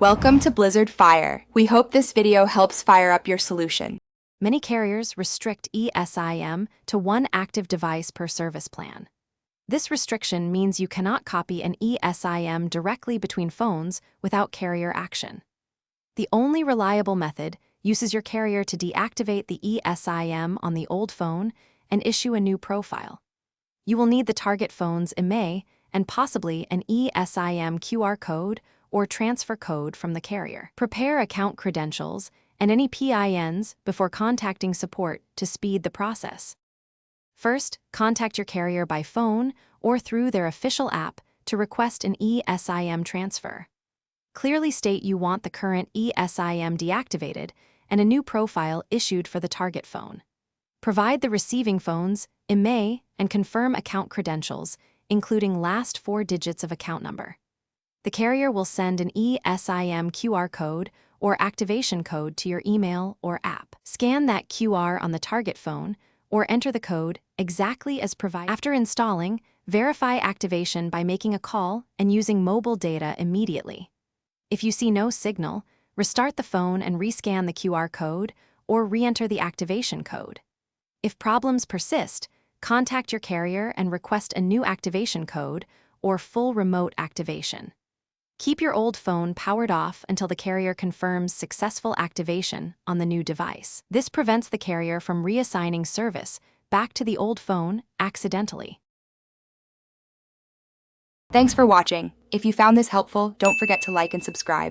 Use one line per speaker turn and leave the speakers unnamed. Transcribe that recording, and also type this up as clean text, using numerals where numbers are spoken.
Welcome to Blizzard Fire. We hope this video helps fire up your solution.
Many carriers restrict eSIM to one active device per service plan. This restriction means you cannot copy an eSIM directly between phones without carrier action. The only reliable method uses your carrier to deactivate the eSIM on the old phone and issue a new profile. You will need the target phone's IMEI and possibly an eSIM QR code or transfer code from the carrier. Prepare account credentials and any PINs before contacting support to speed the process. First, contact your carrier by phone or through their official app to request an eSIM transfer. Clearly state you want the current eSIM deactivated and a new profile issued for the target phone. Provide the receiving phone's IMEI and confirm account credentials, including last 4 digits of account number. The carrier will send an eSIM QR code or activation code to your email or app. Scan that QR on the target phone or enter the code exactly as provided. After installing, verify activation by making a call and using mobile data immediately. If you see no signal, restart the phone and rescan the QR code or re-enter the activation code. If problems persist, contact your carrier and request a new activation code or full remote activation. Keep your old phone powered off until the carrier confirms successful activation on the new device. This prevents the carrier from reassigning service back to the old phone accidentally.
Thanks for watching. If you found this helpful, don't forget to like and subscribe.